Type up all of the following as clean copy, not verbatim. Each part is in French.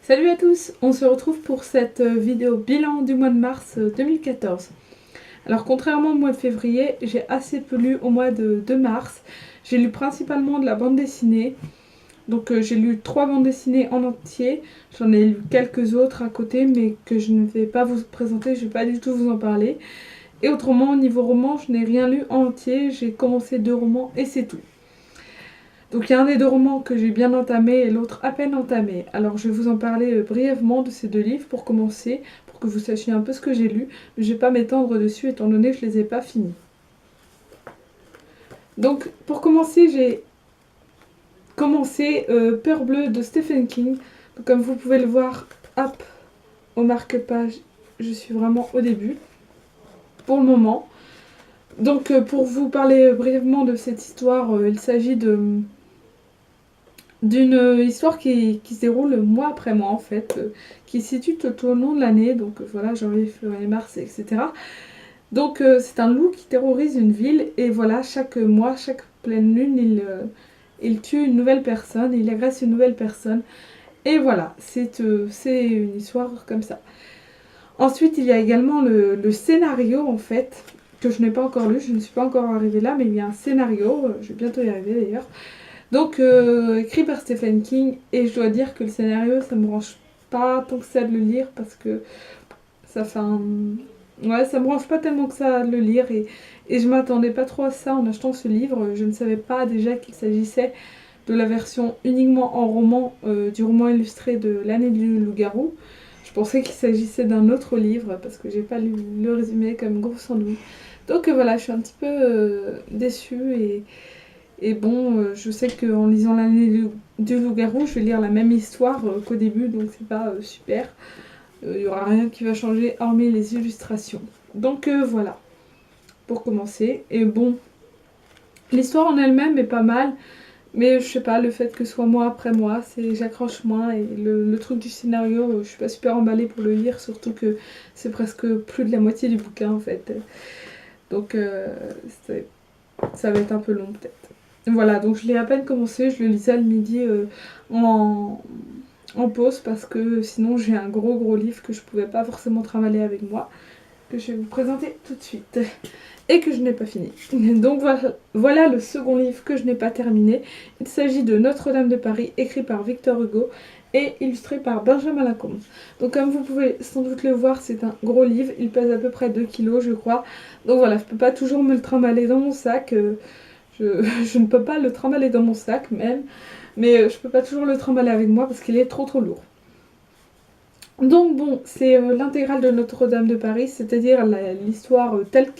Salut à tous, on se retrouve pour cette vidéo bilan du mois de mars 2014. Alors contrairement au mois de février, j'ai assez peu lu au mois de mars. J'ai lu principalement de la bande dessinée. Donc j'ai lu 3 bandes dessinées en entier. J'en ai lu quelques autres à côté mais que je ne vais pas vous présenter, je ne vais pas du tout vous en parler. Et autrement au niveau roman, je n'ai rien lu en entier, j'ai commencé 2 romans et c'est tout. Donc il y a un des 2 romans que j'ai bien entamé et l'autre à peine entamé. Alors je vais vous en parler brièvement de ces 2 livres pour commencer, pour que vous sachiez un peu ce que j'ai lu. Mais je ne vais pas m'étendre dessus étant donné que je ne les ai pas finis. Donc pour commencer, j'ai commencé Peur bleue de Stephen King. Donc, comme vous pouvez le voir, hop, au marque-page, je suis vraiment au début, pour le moment. Donc pour vous parler brièvement de cette histoire, il s'agit d'une histoire qui se déroule mois après mois en fait, qui se situe tout au long de l'année, donc voilà, janvier, février, mars, etc. Donc c'est un loup qui terrorise une ville et voilà, chaque mois, chaque pleine lune, il tue une nouvelle personne, il agresse une nouvelle personne et voilà, c'est une histoire comme ça. Ensuite il y a également le scénario en fait, que je n'ai pas encore lu, je ne suis pas encore arrivée là, mais il y a un scénario, je vais bientôt y arriver d'ailleurs. Donc, écrit par Stephen King, et je dois dire que le scénario, ça me branche pas tant que ça de le lire, parce que ça fait un... Ouais, ça me branche pas tellement que ça de le lire, et je m'attendais pas trop à ça en achetant ce livre. Je ne savais pas déjà qu'il s'agissait de la version uniquement en roman, du roman illustré de L'année du loup-garou. Je pensais qu'il s'agissait d'un autre livre, parce que j'ai pas lu le résumé comme gros sandwich. Donc voilà, je suis un petit peu déçue, et bon, je sais qu'en lisant L'année du loup-garou, je vais lire la même histoire qu'au début, donc c'est pas super. Il n'y aura rien qui va changer hormis les illustrations. Donc voilà, pour commencer. Et bon, l'histoire en elle-même est pas mal, mais je sais pas, le fait que ce soit mois après mois, j'accroche moins. Et le truc du scénario, je suis pas super emballée pour le lire, surtout que c'est presque plus de la moitié du bouquin en fait. Donc ça va être un peu long peut-être. Voilà, donc je l'ai à peine commencé, je le lisais le midi en, en pause parce que sinon j'ai un gros livre que je pouvais pas forcément travailler avec moi, que je vais vous présenter tout de suite et que je n'ai pas fini. Donc voilà le second livre que je n'ai pas terminé. Il s'agit de Notre-Dame de Paris, écrit par Victor Hugo et illustré par Benjamin Lacombe. Donc comme vous pouvez sans doute le voir, c'est un gros livre, il pèse à peu près 2 kilos je crois. Donc voilà, je peux pas toujours me le trimballer dans mon sac. Je ne peux pas le trimballer dans mon sac même, mais je peux pas toujours le trimballer avec moi parce qu'il est trop lourd. Donc bon, c'est l'intégrale de Notre-Dame de Paris, c'est-à-dire l'histoire telle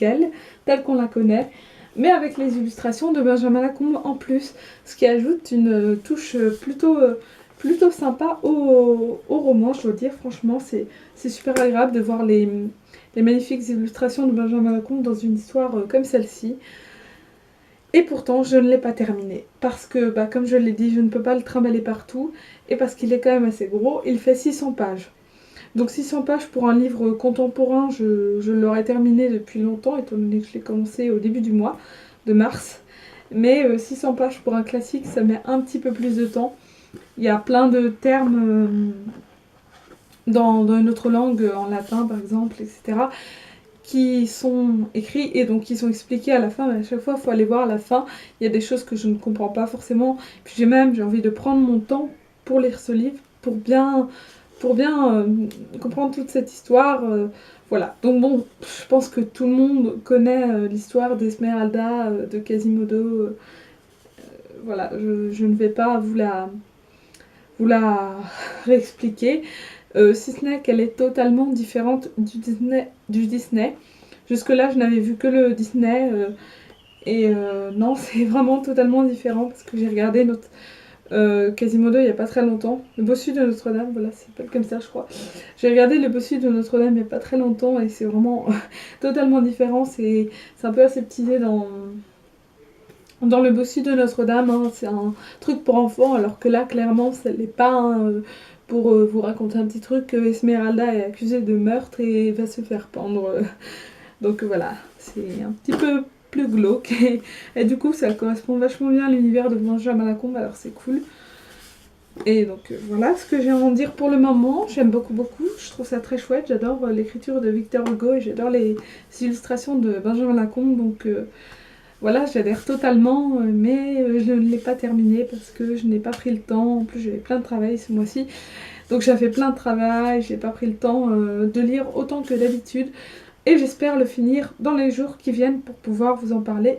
qu'on la connaît, mais avec les illustrations de Benjamin Lacombe en plus, ce qui ajoute une touche plutôt sympa au roman, je dois dire. Franchement, c'est super agréable de voir les magnifiques illustrations de Benjamin Lacombe dans une histoire comme celle-ci. Et pourtant, je ne l'ai pas terminé. Parce que, comme je l'ai dit, je ne peux pas le trimballer partout. Et parce qu'il est quand même assez gros, il fait 600 pages. Donc 600 pages pour un livre contemporain, je l'aurais terminé depuis longtemps, étant donné que je l'ai commencé au début du mois de mars. Mais 600 pages pour un classique, ça met un petit peu plus de temps. Il y a plein de termes dans une autre langue, en latin par exemple, etc., qui sont écrits et donc qui sont expliqués à la fin, mais à chaque fois il faut aller voir à la fin, il y a des choses que je ne comprends pas forcément, puis j'ai envie de prendre mon temps pour lire ce livre, pour bien comprendre toute cette histoire, voilà. Donc bon, je pense que tout le monde connaît l'histoire d'Esmeralda, de Quasimodo, voilà, je ne vais pas vous la réexpliquer. Si ce n'est qu'elle est totalement différente du Disney. Jusque-là, je n'avais vu que le Disney. Non, c'est vraiment totalement différent parce que j'ai regardé Quasimodo il n'y a pas très longtemps. Le bossu de Notre-Dame, voilà, c'est pas comme ça, je crois. J'ai regardé le bossu de Notre-Dame il n'y a pas très longtemps et c'est vraiment totalement différent. C'est un peu aseptisé dans le bossu de Notre-Dame, hein. C'est un truc pour enfants, alors que là, clairement, ça l'est pas. Hein. Pour vous raconter un petit truc, Esmeralda est accusée de meurtre et va se faire pendre. Donc voilà, c'est un petit peu plus glauque. Et du coup, ça correspond vachement bien à l'univers de Benjamin Lacombe, alors c'est cool. Et donc voilà ce que j'ai à en dire pour le moment. J'aime beaucoup, je trouve ça très chouette. J'adore l'écriture de Victor Hugo et j'adore les illustrations de Benjamin Lacombe. Donc voilà, j'adhère totalement, mais je ne l'ai pas terminé parce que je n'ai pas pris le temps. En plus, j'avais plein de travail ce mois-ci. Donc j'avais plein de travail, j'ai pas pris le temps de lire autant que d'habitude. Et j'espère le finir dans les jours qui viennent pour pouvoir vous en parler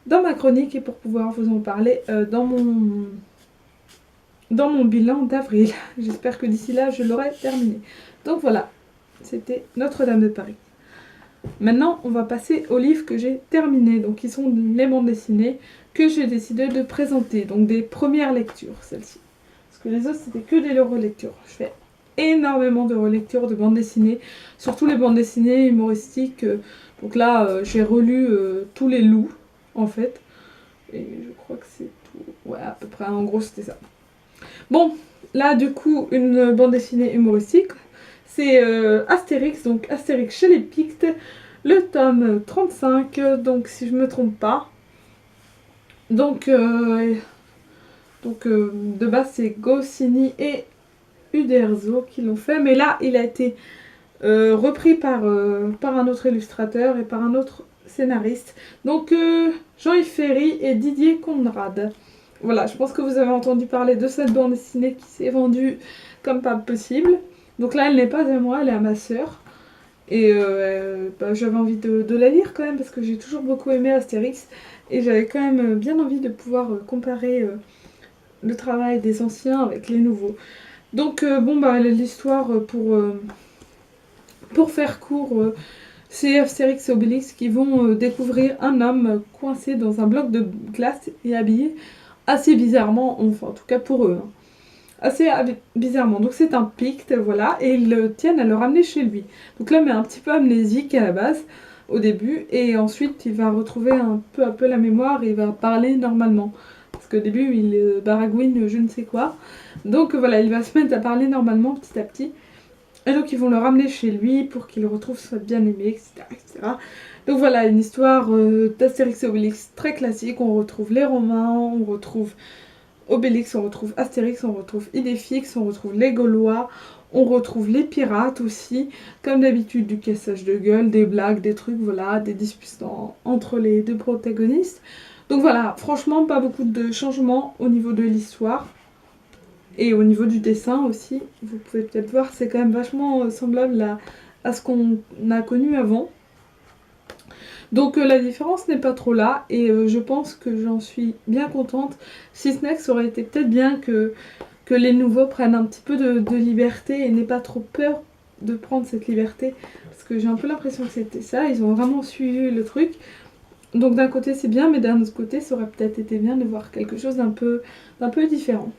dans ma chronique et pour pouvoir vous en parler dans mon bilan d'avril. J'espère que d'ici là, je l'aurai terminé. Donc voilà, c'était Notre-Dame de Paris. Maintenant, on va passer aux livres que j'ai terminés, donc qui sont les bandes dessinées que j'ai décidé de présenter, donc des premières lectures, celles-ci. Parce que les autres, c'était que des relectures. Je fais énormément de relectures de bandes dessinées, surtout les bandes dessinées humoristiques. Donc là, j'ai relu tous les loups, en fait. Et je crois que c'est tout. Ouais, à peu près, en gros, c'était ça. Bon, là, du coup, une bande dessinée humoristique. C'est Astérix, donc Astérix chez les Pictes, le tome 35, donc si je me trompe pas. Donc de base, c'est Goscinny et Uderzo qui l'ont fait, mais là, il a été repris par un autre illustrateur et par un autre scénariste. Donc Jean-Yves Ferry et Didier Conrad. Voilà, je pense que vous avez entendu parler de cette bande dessinée qui s'est vendue comme pas possible. Donc là, elle n'est pas à moi, elle est à ma sœur. Et j'avais envie de la lire quand même parce que j'ai toujours beaucoup aimé Astérix. Et j'avais quand même bien envie de pouvoir comparer le travail des anciens avec les nouveaux. Donc l'histoire pour faire court, c'est Astérix et Obélix qui vont découvrir un homme coincé dans un bloc de glace et habillé assez bizarrement, enfin en tout cas pour eux. Hein. Assez bizarrement. Donc c'est un Picte, voilà, et ils le tiennent à le ramener chez lui. Donc l'homme est un petit peu amnésique à la base, au début, et ensuite il va retrouver un peu à peu la mémoire et il va parler normalement. Parce qu'au début il baragouine je ne sais quoi. Donc voilà, il va se mettre à parler normalement petit à petit. Et donc ils vont le ramener chez lui pour qu'il retrouve sa bien-aimée, etc., etc. Donc voilà, une histoire d'Astérix et Obélix très classique. On retrouve les Romains, on retrouve Obélix, on retrouve Astérix, on retrouve Idéfix, on retrouve les Gaulois, on retrouve les pirates aussi. Comme d'habitude, du cassage de gueule, des blagues, des trucs, voilà, des disputes entre les deux protagonistes. Donc voilà, franchement, pas beaucoup de changements au niveau de l'histoire. Et au niveau du dessin aussi, vous pouvez peut-être voir, c'est quand même vachement semblable à ce qu'on a connu avant. Donc la différence n'est pas trop là et je pense que j'en suis bien contente. Si ce n'est que ça aurait été peut-être bien que les nouveaux prennent un petit peu de liberté et n'aient pas trop peur de prendre cette liberté. Parce que j'ai un peu l'impression que c'était ça, ils ont vraiment suivi le truc. Donc d'un côté c'est bien, mais d'un autre côté ça aurait peut-être été bien de voir quelque chose d'un peu différent.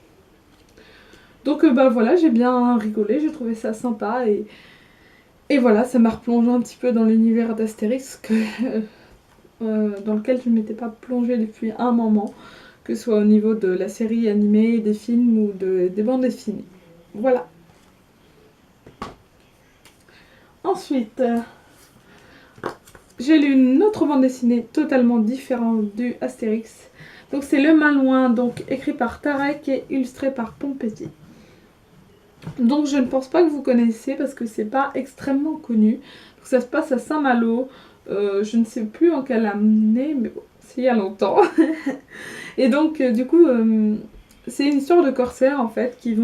Donc voilà, j'ai bien rigolé, j'ai trouvé ça sympa et voilà, ça m'a replongé un petit peu dans l'univers d'Astérix dans lequel je ne m'étais pas plongée depuis un moment, que ce soit au niveau de la série animée, des films ou des bandes dessinées. Voilà. Ensuite, j'ai lu une autre bande dessinée totalement différente du Astérix. Donc c'est Le Malouin, donc écrit par Tarek et illustré par Pompetti. Donc je ne pense pas que vous connaissez parce que c'est pas extrêmement connu. Donc, ça se passe à Saint-Malo. Je ne sais plus en quelle année, mais bon, c'est il y a longtemps. Et donc du coup, c'est une histoire de corsaires en fait qui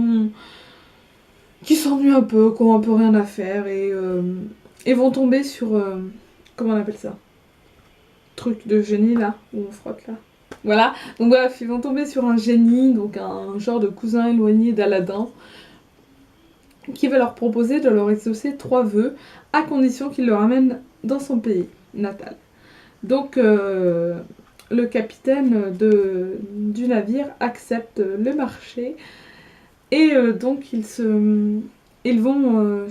s'ennuient un peu, qui ont un peu rien à faire et vont tomber sur comment on appelle ça, truc de génie là où on frotte là. Voilà. Donc bref, ils vont tomber sur un génie, donc un genre de cousin éloigné d'Aladin, qui va leur proposer de leur exaucer 3 vœux, à condition qu'il le ramène dans son pays natal. Donc le capitaine du navire accepte le marché et donc ils vont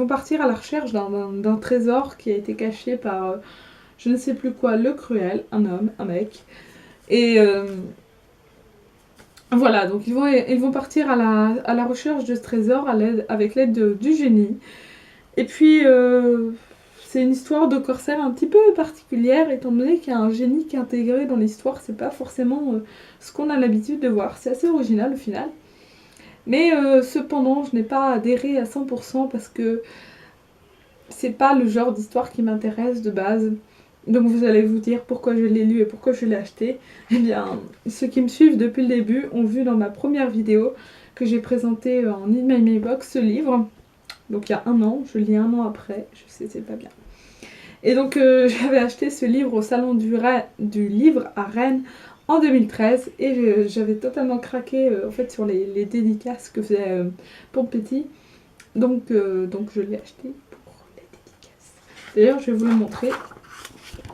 partir à la recherche d'un trésor qui a été caché par je ne sais plus quoi, le cruel, un homme, un mec. Et voilà, donc ils vont partir à la recherche de ce trésor avec l'aide du génie. Et puis, c'est une histoire de corsaire un petit peu particulière, étant donné qu'il y a un génie qui est intégré dans l'histoire. C'est pas forcément ce qu'on a l'habitude de voir. C'est assez original au final. Mais cependant, je n'ai pas adhéré à 100% parce que c'est pas le genre d'histoire qui m'intéresse de base. Donc vous allez vous dire pourquoi je l'ai lu et pourquoi je l'ai acheté. Eh bien, ceux qui me suivent depuis le début ont vu dans ma première vidéo que j'ai présenté en In My Mailbox ce livre. Donc il y a un an, je le lis un an après, je sais c'est pas bien. Et donc j'avais acheté ce livre au salon du livre à Rennes en 2013 et j'avais totalement craqué en fait sur les dédicaces que faisait Pompetti. Donc je l'ai acheté pour les dédicaces. D'ailleurs je vais vous le montrer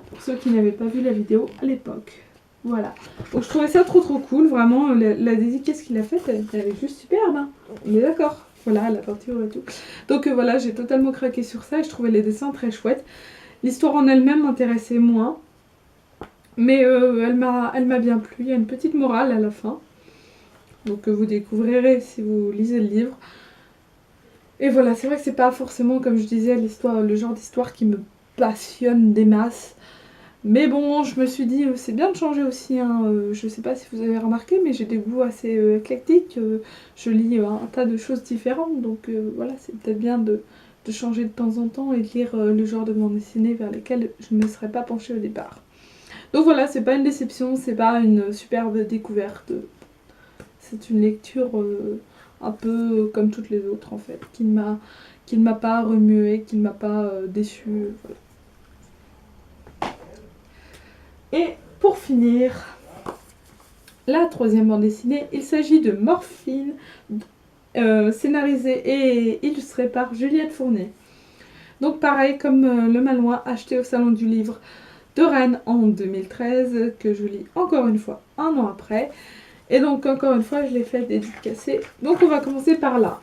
pour ceux qui n'avaient pas vu la vidéo à l'époque. Voilà. Donc je trouvais ça trop cool, vraiment la dédicace qu'il a faite, elle est juste superbe. Hein. On est d'accord. Voilà, la peinture et tout. Donc voilà, j'ai totalement craqué sur ça et je trouvais les dessins très chouettes. L'histoire en elle-même m'intéressait moins, mais elle m'a bien plu. Il y a une petite morale à la fin, donc vous découvrirez si vous lisez le livre. Et voilà, c'est vrai que c'est pas forcément, comme je disais, le genre d'histoire qui me passionne des masses. Mais bon, je me suis dit, c'est bien de changer aussi. Hein. Je sais pas si vous avez remarqué, mais j'ai des goûts assez éclectiques. Je lis un tas de choses différentes, donc voilà, c'est peut-être bien de changer de temps en temps et de lire le genre de bande dessinée vers lesquelles je ne me serais pas penchée au départ. Donc voilà, c'est pas une déception, c'est pas une superbe découverte. C'est une lecture un peu comme toutes les autres en fait, qui ne m'a pas remué, qui ne m'a pas déçue. Voilà. Et pour finir, la troisième bande dessinée, il s'agit de Morphine, scénarisée et illustrée par Juliette Fournier. Donc pareil, comme Le Malouin, acheté au Salon du Livre de Rennes en 2013, que je lis encore une fois un an après. Et donc encore une fois, je l'ai fait dédicacer. Donc on va commencer par là.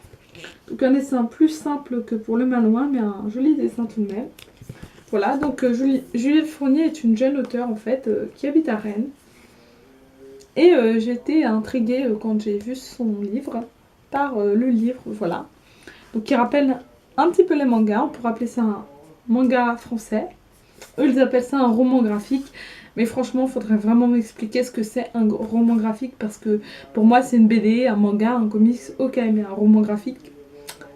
Donc un dessin plus simple que pour Le Malouin, mais un joli dessin tout de même. Voilà, donc Juliette Fournier est une jeune auteure en fait, qui habite à Rennes. Et j'étais intriguée quand j'ai vu son livre, par le livre, voilà. Donc qui rappelle un petit peu les mangas, on pourrait appeler ça un manga français. Eux, ils appellent ça un roman graphique. Mais franchement, il faudrait vraiment m'expliquer ce que c'est un roman graphique. Parce que pour moi, c'est une BD, un manga, un comics, ok. Mais un roman graphique,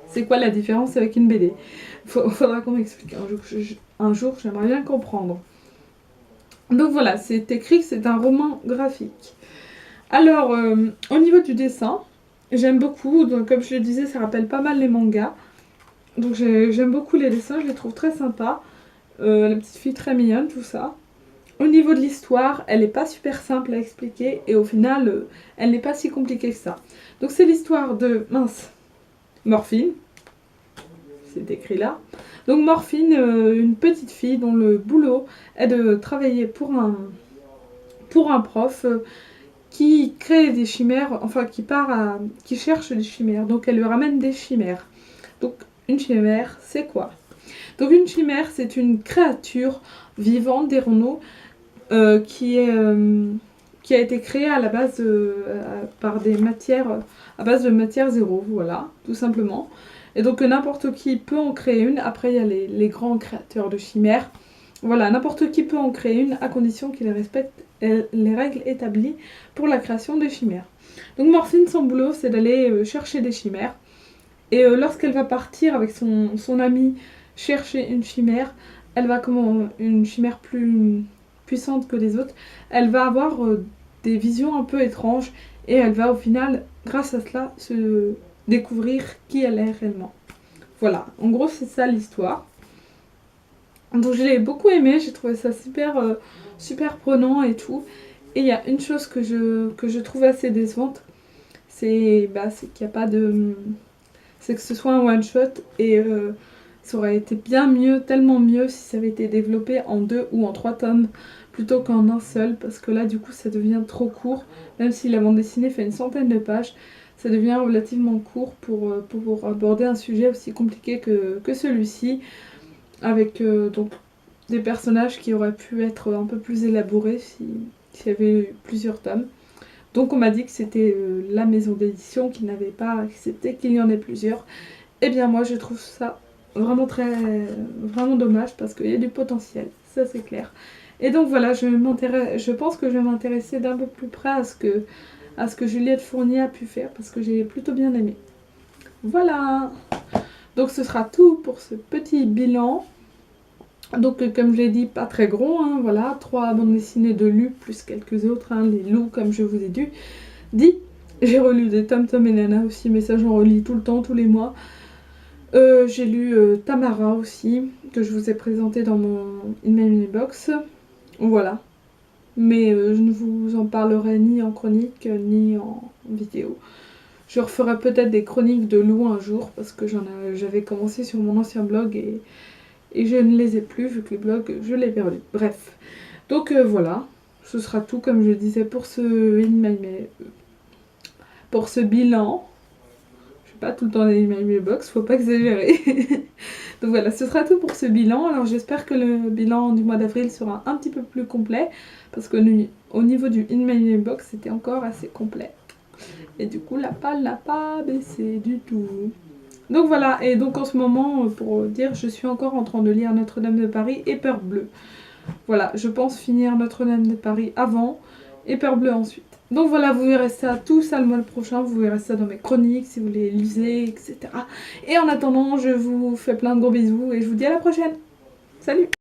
c'est quoi la différence avec une BD? Faudra qu'on m'explique. Un jour, j'aimerais bien comprendre. Donc voilà, c'est écrit que c'est un roman graphique. Alors, au niveau du dessin, j'aime beaucoup. Donc, comme je le disais, ça rappelle pas mal les mangas. Donc j'aime beaucoup les dessins, je les trouve très sympas. La petite fille très mignonne, tout ça. Au niveau de l'histoire, elle n'est pas super simple à expliquer et au final, elle n'est pas si compliquée que ça. Donc c'est l'histoire de, Morphine. C'est écrit là. Donc Morphine, une petite fille dont le boulot est de travailler pour un prof qui crée des chimères, enfin qui cherche des chimères. Donc elle lui ramène des chimères. Donc une chimère, c'est quoi? Donc une chimère, c'est une créature vivante des Renault qui a été créée à la base par des matières, à base de matière zéro, voilà, tout simplement. Et donc n'importe qui peut en créer une. Après, il y a les grands créateurs de chimères. Voilà, n'importe qui peut en créer une à condition qu'il respecte les règles établies pour la création des chimères. Donc Morphine, son boulot, c'est d'aller chercher des chimères. Et lorsqu'elle va partir avec son amie chercher une chimère, elle va une chimère plus puissante que les autres, elle va avoir des visions un peu étranges et elle va au final, grâce à cela, se découvrir qui elle est réellement. Voilà, en gros c'est ça l'histoire. Donc je l'ai beaucoup aimé, j'ai trouvé ça super prenant et tout. Et il y a une chose que je trouve assez décevante, c'est qu'il n'y a pas de... c'est que ce soit un one shot et ça aurait été bien mieux, tellement mieux si ça avait été développé en 2 ou en 3 tomes plutôt qu'en un seul, parce que là du coup ça devient trop court, même si la bande dessinée fait une centaine de pages, ça devient relativement court pour aborder un sujet aussi compliqué que celui-ci, avec donc des personnages qui auraient pu être un peu plus élaborés s'il y avait eu plusieurs tomes. Donc on m'a dit que c'était la maison d'édition qui n'avait pas accepté qu'il y en ait plusieurs. Eh bien moi je trouve ça vraiment vraiment dommage parce qu'il y a du potentiel, ça c'est clair. Et donc voilà, je pense que je vais m'intéresser d'un peu plus près à ce que Juliette Fournier a pu faire parce que j'ai plutôt bien aimé. Voilà. Donc ce sera tout pour ce petit bilan. Donc comme je l'ai dit, pas très gros, hein, voilà, 3 bandes dessinées de lus plus quelques autres, hein, les loups comme je vous ai dit. J'ai relu des Tom Tom et Nana aussi, mais ça j'en relis tout le temps, tous les mois. J'ai lu Tamara aussi, que je vous ai présenté dans mon In My Mini Box. Voilà. Mais je ne vous en parlerai ni en chronique, ni en vidéo. Je referai peut-être des chroniques de loups un jour, parce que j'avais commencé sur mon ancien blog et je ne les ai plus, vu que les blogs, je les perdu. Bref. Donc voilà. Ce sera tout, comme je disais, pour ce pour ce bilan. Je suis pas tout le temps dans les mailbox, faut pas exagérer. Donc voilà, ce sera tout pour ce bilan. Alors j'espère que le bilan du mois d'avril sera un petit peu plus complet, parce que au niveau du In My Mailbox, c'était encore assez complet. Et du coup, la palle n'a pas baissé du tout. Donc voilà, et donc en ce moment, pour dire, je suis encore en train de lire Notre-Dame de Paris et Peur Bleue. Voilà, je pense finir Notre-Dame de Paris avant et Peur Bleue ensuite. Donc voilà, vous verrez ça, tout ça le mois prochain, vous verrez ça dans mes chroniques si vous les lisez, etc. Et en attendant, je vous fais plein de gros bisous et je vous dis à la prochaine. Salut!